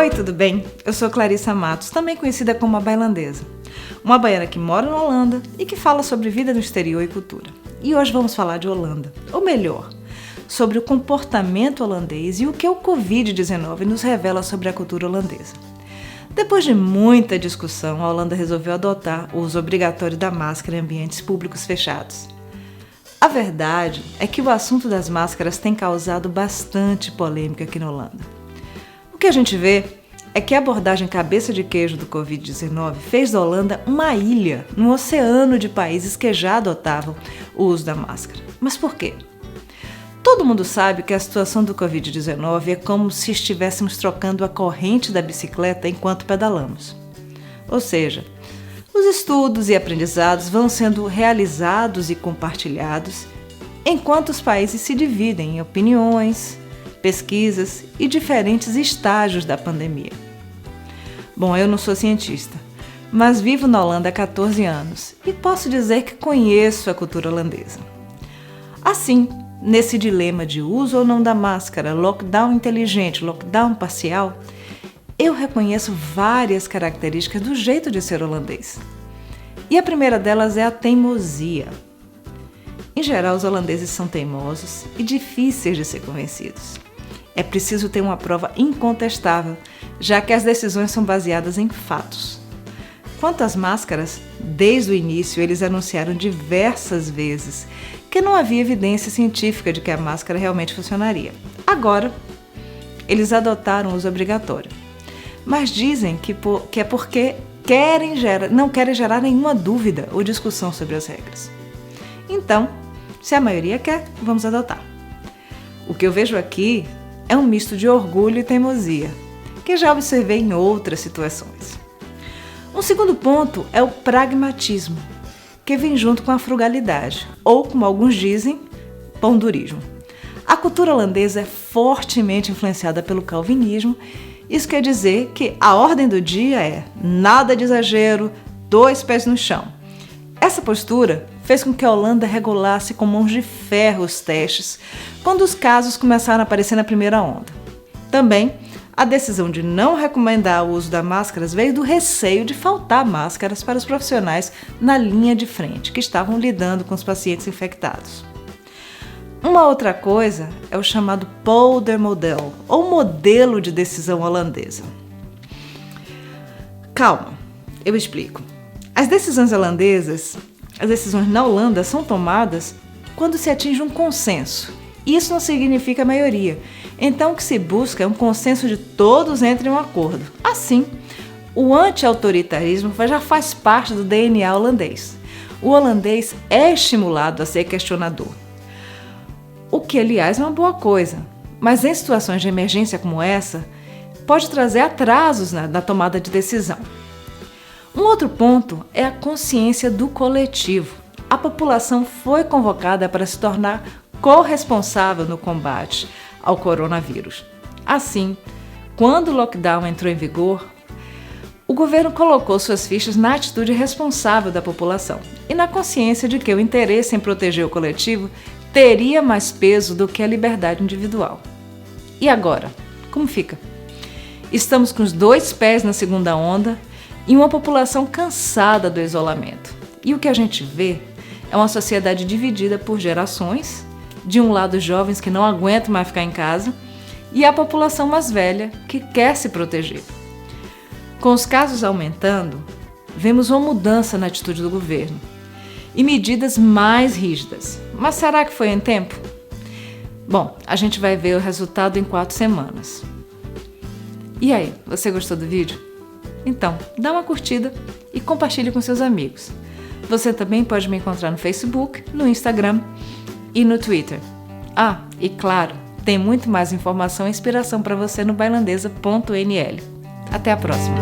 Oi, tudo bem? Eu sou Clarissa Matos, também conhecida como a Bailandesa, uma baiana que mora na Holanda e que fala sobre vida no exterior e cultura. E hoje vamos falar de Holanda, ou melhor, sobre o comportamento holandês e o que o Covid-19 nos revela sobre a cultura holandesa. Depois de muita discussão, a Holanda resolveu adotar o uso obrigatório da máscara em ambientes públicos fechados. A verdade é que o assunto das máscaras tem causado bastante polêmica aqui na Holanda. O que a gente vê é que a abordagem cabeça de queijo do Covid-19 fez da Holanda uma ilha no oceano de países que já adotavam o uso da máscara. Mas por quê? Todo mundo sabe que a situação do Covid-19 é como se estivéssemos trocando a corrente da bicicleta enquanto pedalamos. Ou seja, os estudos e aprendizados vão sendo realizados e compartilhados enquanto os países se dividem em opiniões, pesquisas e diferentes estágios da pandemia. Bom, eu não sou cientista, mas vivo na Holanda há 14 anos e posso dizer que conheço a cultura holandesa. Assim, nesse dilema de uso ou não da máscara, lockdown inteligente, lockdown parcial, eu reconheço várias características do jeito de ser holandês. E a primeira delas é a teimosia. Em geral, os holandeses são teimosos e difíceis de ser convencidos. É preciso ter uma prova incontestável, já que as decisões são baseadas em fatos. Quanto às máscaras, desde o início eles anunciaram diversas vezes que não havia evidência científica de que a máscara realmente funcionaria. Agora, eles adotaram o uso obrigatório, mas dizem que é porque não querem gerar nenhuma dúvida ou discussão sobre as regras. Então, se a maioria quer, vamos adotar. O que eu vejo aqui é um misto de orgulho e teimosia, que já observei em outras situações. Um segundo ponto é o pragmatismo, que vem junto com a frugalidade, ou, como alguns dizem, pão-durismo. A cultura holandesa é fortemente influenciada pelo calvinismo. Isso quer dizer que a ordem do dia é nada de exagero, 2 pés no chão. Essa postura fez com que a Holanda regulasse com mãos de ferro os testes quando os casos começaram a aparecer na primeira onda. Também, a decisão de não recomendar o uso das máscaras veio do receio de faltar máscaras para os profissionais na linha de frente, que estavam lidando com os pacientes infectados. Uma outra coisa é o chamado poldermodel, ou modelo de decisão holandesa. Calma, eu explico. As decisões holandesas, as decisões na Holanda são tomadas quando se atinge um consenso. Isso não significa maioria. Então o que se busca é um consenso de todos entre em um acordo. Assim, o anti-autoritarismo já faz parte do DNA holandês. O holandês é estimulado a ser questionador. O que, aliás, é uma boa coisa. Mas em situações de emergência como essa, pode trazer atrasos na tomada de decisão. Um outro ponto é a consciência do coletivo. A população foi convocada para se tornar corresponsável no combate ao coronavírus. Assim, quando o lockdown entrou em vigor, o governo colocou suas fichas na atitude responsável da população e na consciência de que o interesse em proteger o coletivo teria mais peso do que a liberdade individual. E agora, como fica? Estamos com os 2 pés na segunda onda e uma população cansada do isolamento. E o que a gente vê é uma sociedade dividida por gerações, de um lado jovens que não aguentam mais ficar em casa e a população mais velha que quer se proteger. Com os casos aumentando, vemos uma mudança na atitude do governo e medidas mais rígidas. Mas será que foi em tempo? Bom, a gente vai ver o resultado em 4 semanas. E aí, você gostou do vídeo? Então, dá uma curtida e compartilhe com seus amigos. Você também pode me encontrar no Facebook, no Instagram e no Twitter. Ah, e claro, tem muito mais informação e inspiração para você no bailandesa.nl. Até a próxima!